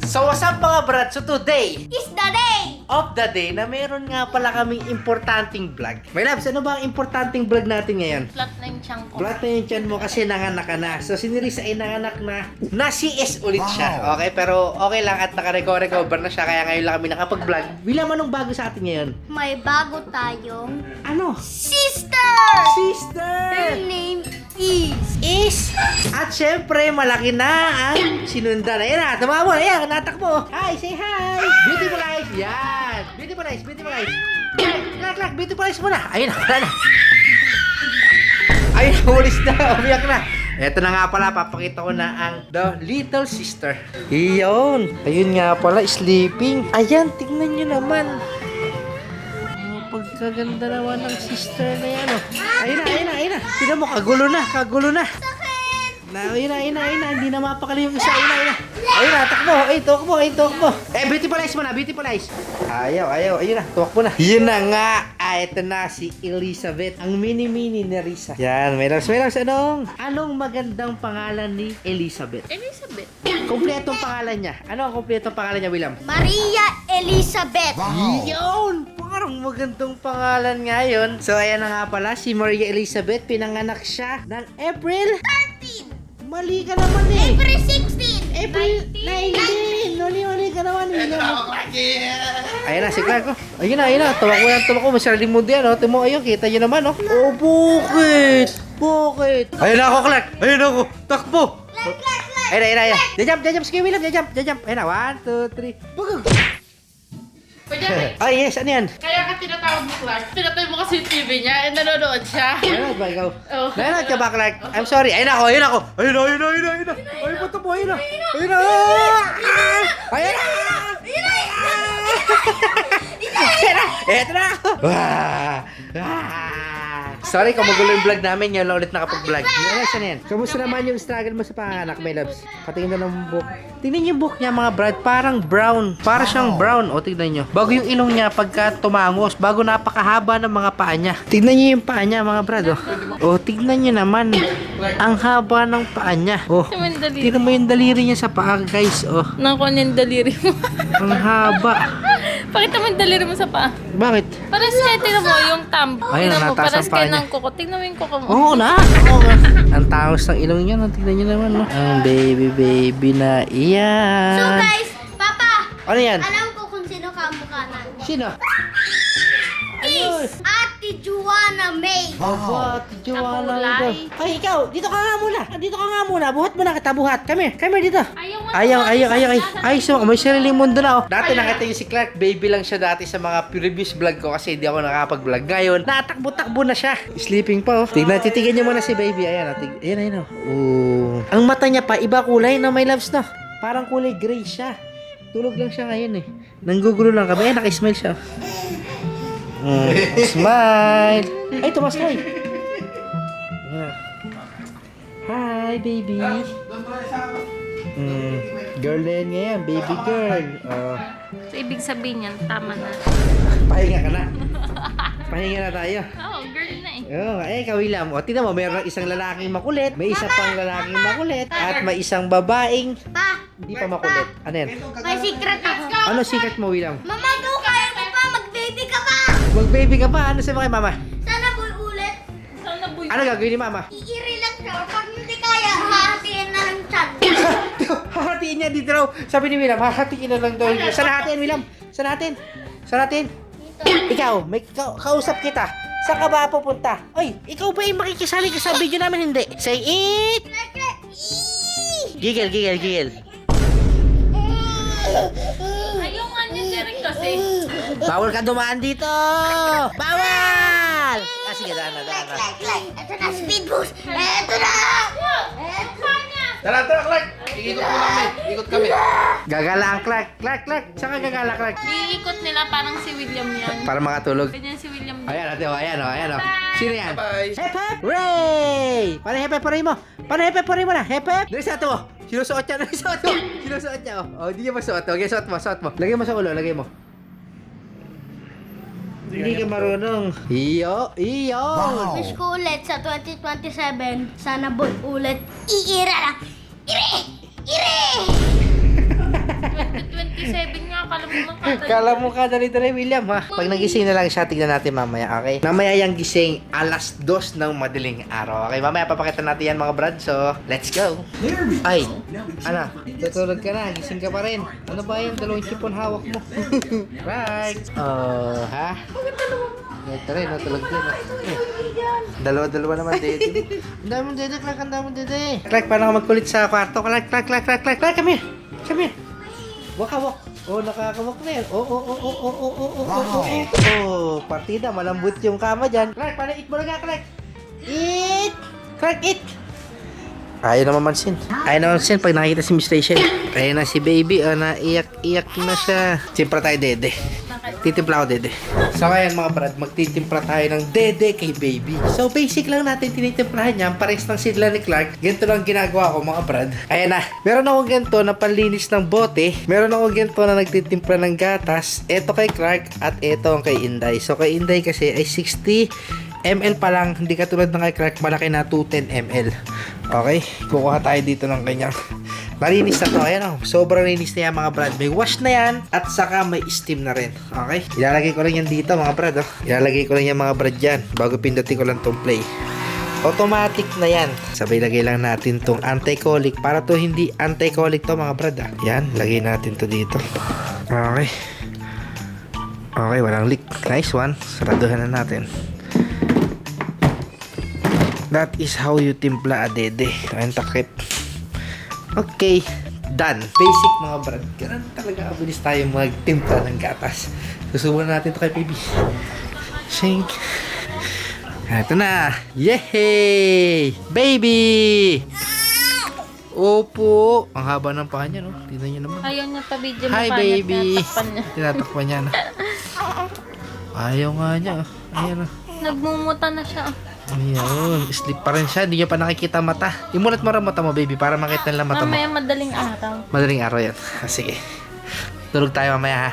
So what's up mga brad? So today Is the day! of the day na meron nga pala kaming importanteng vlog. My loves, ano ba ang importanteng vlog natin ngayon? Flat na yung tiyan ko. Flat na yung tiyan mo kasi nanganak ka na. So si Nerissa ay nanganak na CS ulit siya. Okay, pero okay lang at naka-recover na siya kaya ngayon lang kami nakapag-vlog. Bilang anong bago sa atin ngayon? May bago tayong Ano? sister! Her Sister! name is... At syempre, malaki na ang sinundan. Ayan na, tama mo. Ayan, natakbo. Hi, say hi. Beautiful eyes. Yan. Beautiful eyes, beautiful eyes. Clack, beautiful eyes muna. Ayun na, wala na. Ayun na, ulis na. Umiyak na. Eto na nga pala, papakita ko na ang The Little Sister. Iyon. Ayun nga pala, sleeping. Ayan, tignan nyo naman. Pagkaganda naman ng sister na yan, oh. Ayun na. Tignan mo, kagulo na. Ayun na. Hindi na mapakali yung isa. Ayun na, takbo. Takbo. Beautiful eyes. Ayaw. Ayun na, tuwakbo na. Yun na nga. Ito na si Elizabeth. Ang mini-mini ni Risa. Yan, may loves. Anong magandang pangalan ni Elizabeth? Elizabeth. Kompletong pangalan niya. Ano ang kompletong pangalan niya, William? Maria Elizabeth. Yun! Parang magandang pangalan nga yun. So, ayan na nga pala, si Maria Elizabeth, pinanganak siya ng April 13. Mali ka naman eh. April 16. April 19. Mali ka naman eh. Ayan na, si Clark. Ayun na. Tuwak ko. Masaraling mundo yan. Oh. Timo, ayun, kita nyo naman. Oh, bakit? Ayun na ako, Clark. Ayun na ako. Takbo. Ayun. Jajump. Sige, William. Jajump. Ayun na. 1, 2, 3. Bugag. Pwede ba? Ay, yes. Ano yan? Kaya ka tinatawag mo, Clark. Pinatay mo kasi yung TV niya, nanonood siya. Nanonood ba ikaw? Oo. Nanonood ka ba, Clark? I'm sorry. Ayun ako. Ayun na. Ayun, puto po. Ayun na. Eto na ako. Sorry kung magulo yung vlog namin. Ngayon lang ulit nakapag-vlog. Saan yan? Kamusta naman yung struggle mo sa panganak, my loves? Patingin na ng book. Tingnan niyo yung book niya, mga brad. Parang brown. Para siyang brown. O, tignan niyo. Bago yung ilong niya pagka tumangos. Bago napakahaba ng mga paa niya. Tignan niyo yung paa niya, mga brad. O, tignan niyo naman. Ang haba ng paa niya. O, Naman yung daliri. tignan mo yung daliri niya sa paa, guys. O, Nakuha niya yung daliri mo. ang haba. Pakita mo yung daliri mo sa paa. Bakit? Parang sky, tingnan mo yung thumb. Ayun, Tingnan mo, nataas parang ang paa sky niya. ng kuko. Tingnan mo yung kuko mo. Oo na. Ang tangos ng ilong niya. Tignan niyo naman. No? Ang baby na iyan. So guys, Papa, Ano yan? alam ko kung sino kamukha na. Sino? Is Ate Juana May. Aba, Joanna. Kapulay. Ay, ikaw. Dito ka nga muna. Buhat mo na kita. Buhat. Come here dito. Ayaw. Ay, so, may sariling mundo na, oh. Dati nakita yung si Clark. Baby lang siya dati sa mga previous vlog ko kasi hindi ako nakapag-vlog. Ngayon, natakbo-takbo na siya. Sleeping pa, oh. Titigan niyo muna si baby. Ayan, Ayan. Oh. Ang mata niya pa, iba kulay, no? My loves, no? Parang kulay gray siya. Tulog lang siya ngayon, eh. Nanggugulo lang kami. Naka-smile siya. Smile. Ay, tumaskay. Hi, baby. Girl na yan ngayon, baby girl. So, ibig sabihin yan, tama na. Pahinga ka na. Pahinga na tayo. Oh, girl na eh. Kawilam. O, tingnan mo, mayroong isang lalaking makulit, may isa pang lalaking makulit, at may isang babaeng Pa, hindi pa makulit. Ano yan? may secret ako. Ano secret mo, William? Mama, do kaya mo pa, mag-baby ka pa. Mag-baby ka pa. Ano sabi mo kay mama? Sana boy ulit. Sana boy. Ano gagawin ni mama? Iiri lang siya. Pag hindi kaya, hahatiin na ng chan. Hahatiin niya dito raw. Sabi ni William, hahatiin na lang daw. Saan natin, William? Saan natin? Ikaw, may kausap kita. Saan ka ba pupunta? Oy, ikaw ba yung makikisali ka sa video namin? Hindi. Say it! Gigil. Ayaw nga niya direct kasi. Bawal ka dumaan dito! Bawal! Sige, daan na. Ito na, speed boost. Ito na. Tara, Clark! Ikot kami. Gagala ang Clark. Clark. Saan ka gagala, Clark? Iikot nila parang si William yan. Para makatulog. Ganyan si William. Ayan, ayan. Sino yan? Bye! Hep! Ray! Paano hep mo na? Hep! Dari sa ito mo. Sinusuot niya. Oh, hindi niya masuot. Okay, suot mo. Lagay mo sa ulo, mo. Hindi ka marunong. Iyo. Wish ko ulit sa 2027, sana boy ulit. Iira lang. Ire! Kala mo ka dali-dali, William, ha? Pag nagising na lang siya, tignan natin mamaya, okay? Mamaya yung gising, 2:00 ng madaling araw, okay? Mamaya papakita natin yan, mga brad. So, let's go. Ay, ano? Tutulog ka na, gising ka pa rin. Ano ba yan? 2 chipon hawak mo. Right. Oh, ha? Ito rin, natulog din. Dalawa-dalawa naman, Dede. Ang dami mong Dede, Clark, ang dami mong Dede. Clark, paano ka magkulit sa kwarto? Clark, come here. Come here. Walk. Oh, nakakawak na yan. Oh, partida, malambot yung kama dyan. Clark, paano eat mo na nga, Clark? Eat! Clark, eat! Ayaw na mamansin. Pag nakikita si Miss Rachel. Ayaw na si baby. Naiyak-iyak na siya. Timpla tayo, Dede. Titimpla ako, Dede. So, ngayon mga brad, magtitimpla tayo ng Dede kay baby. So, basic lang natin tinitimplahan niya. Pares lang sila ni Clark. Ganito lang ginagawa ko, mga brad. Ayan na. Meron ako ganito na panlinis ng bote. Meron ako ganito na nagtitimpla ng gatas. Ito kay Clark at ito ang kay Inday. So, kay Inday kasi ay 60 ml pa lang, hindi katulad ng kay Clark, malaki na 210 ml. Okay, kukuha tayo dito ng kanyang malinis na to. Ayan o, sobrang linis na yan, mga brad. May wash na yan at saka may steam na rin. Okay, ilalagay ko lang yan dito, mga brad. Ilalagay ko lang yan, mga brad, dyan bago pindutin ko lang tong play. Automatic na yan. Sabay lagay lang natin tong anti-colic para to hindi anti-colic to, mga brad. Yan, lagay natin to dito. Okay, walang leak. Nice one. Saraduhan na natin. That is how you timpla a Dede. Ayun, takip. Okay, done. Basic, mga brad. Ganun talaga kabilis tayo magtimpla ng gatas. Susubukan natin ito kay baby. Shink. Ito na. Yehey! Baby! Opo. Ang haba ng paa niya, no? Tignan niyo naman. Ayaw niya pa-video mo. Hi, baby. Tinatakpan niya. Tinatakpan niya na. Ayaw nga niya. Ayan, Nagmumuta na siya. ayun, sleep pa rin siya. Hindi niya pa nakikita mata. Imulat mo rin mata mo, baby, para makita nila mata mo. Mamaya madaling araw. Madaling araw yan. Sige. Tulog tayo mamaya, ha?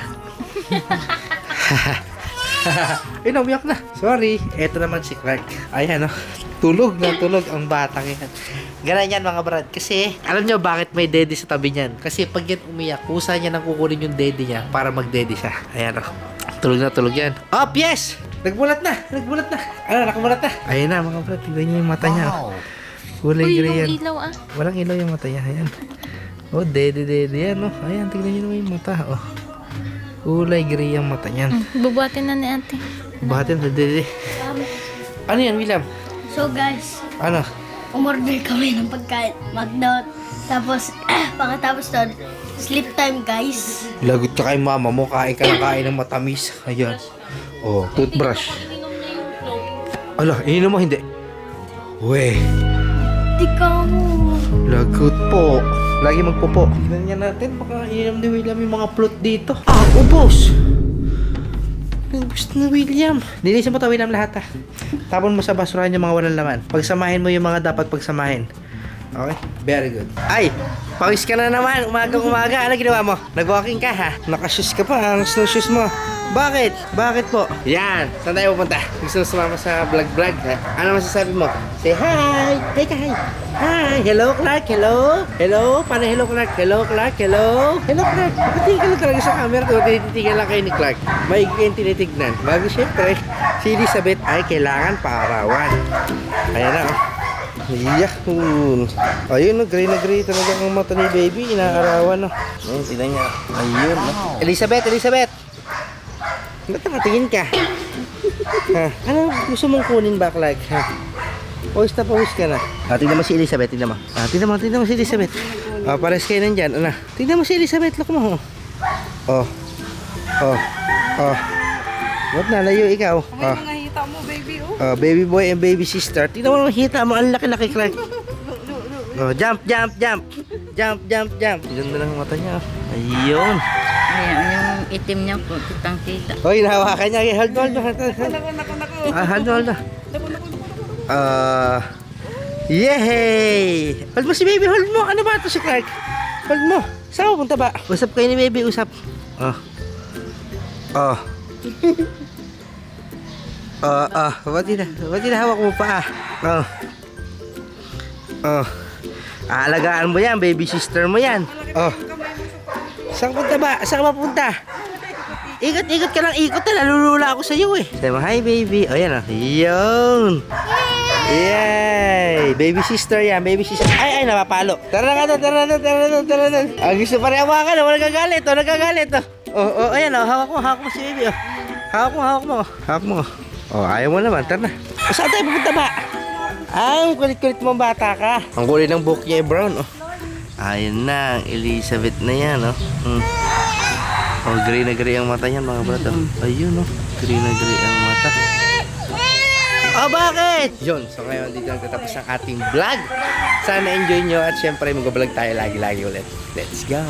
Ay, umiyak na. Sorry. Eto naman si Clark. Ayan, tulog na tulog ang batang yan. Ganun yan, mga brad. Kasi, alam nyo bakit may Dede sa tabi niyan? Kasi pag yan umiyak, kusa niya nang kukunin yung Dede niya para mag-Dede siya. Ayan, tulog na tulog yan. Up, yes! Nagmulat na! Ano, nakamulat na. Ayan na, mga brad. Tignan niyo yung mata niya. Kulay Uy, gray yan. yung ilaw Walang ilaw yung mata niya. Ayan. Oh, Dede yan, Ayan, tignan niyo naman yung mata, Kulay gray ang mata niyan. Bubuhatin na ni ate. Bahatin sa Dede. Ano yan, William? So guys, Ano? umorder kami ng pagkain. McDonald's. Tapos, pagkatapos doon, sleep time guys. Lagot ka kay mama mo. Kain ka ng matamis. Ayan. Oh, toothbrush. Ala, ininom mo hindi. Weh. Di ka mo. Lagot po. Lagi magpopo. Tignan natin. Baka ininom ni William yung mga plot dito. Ubos. Ubos na William. Linisin mo to, William, lahat, Tapon mo sa basurahan yung mga walang laman. Pagsamahin mo yung mga dapat pagsamahin. Okay? Very good. Ay! Pawis ka na naman. Umaga. Ano ginawa mo? Nag-walking ka, ha? Nakashoes ka pa. Ang snowshoes mo. Bakit? Bakit po? Yan. Saan tayo pupunta? Gusto mo sumama sa vlog, ha? Ano masasabi mo? Say hi! Hey ka, hi! Hi! Hello, Clark! Hello! Hello! Paano hello, Clark? Hello, Clark! Hello! Hello, Clark! Titigil ka lang talaga sa camera. Tinitigan lang kayo ni Clark. Maigi kayong tinitignan. Bago syempre, si Elizabeth ay kailangan paarawan. Ayan na, Yahoo! Ayun, gray na gray talaga ang mata ni baby. Inaarawan, Ayun, tignan niya. Ayun, Elizabeth! Ba't nakatingin ka? Ano gusto mong kunin ba, Clark? Pawis ka na. Tignan mo si Elizabeth, tignan mo. Tignan mo si Elizabeth. Pares kayo nandyan. Tignan mo si Elizabeth, look mo. Ba't nalayo ikaw? Mga hita mo, baby, Baby boy and baby sister. Tignan mo naman hita mo. Ang laki-laki, Clark. Jump. Tignan na lang ang mata niya. Ayun. Ayan, yung itim niya po, kitang-kita. Hoy, nahawakan niya. Hold. Hold. Yehey! Hold mo si baby, hold mo. Ano ba ito si Clark? Hold mo. Saan pupunta ba? Usap kayo ni baby, usap. Ba't hawak mo pa? Aalagaan mo yan, baby sister mo yan. Saan punta ba? Saan ka mapunta? Ikot ka lang, ikot na. Nalulula ako sa iyo eh. Sabi mo, hi baby. O yan o. Yun. Yay! Baby sister yan, baby sister. Ay, napapalo. Tara na. Ang gusto pa rin hawakan, walang gagalit, nagagalit. Ayan o, hawak mo si baby. Hawak mo. Ayaw mo naman, tara na. Saan tayo pupunta ba? Ang kulit-kulit mong bata ka. Ang kulay ng buhok niya ay brown. Ayun na, ang Elizabeth na yan. Gray na gray ang mata niyan mga brad. Ayun gray na gray ang mata. Bakit? Yun, so ngayon dito nagtatapos ang ating vlog. Sana enjoy nyo at syempre mag-vlog tayo lagi-lagi ulit. Let's go!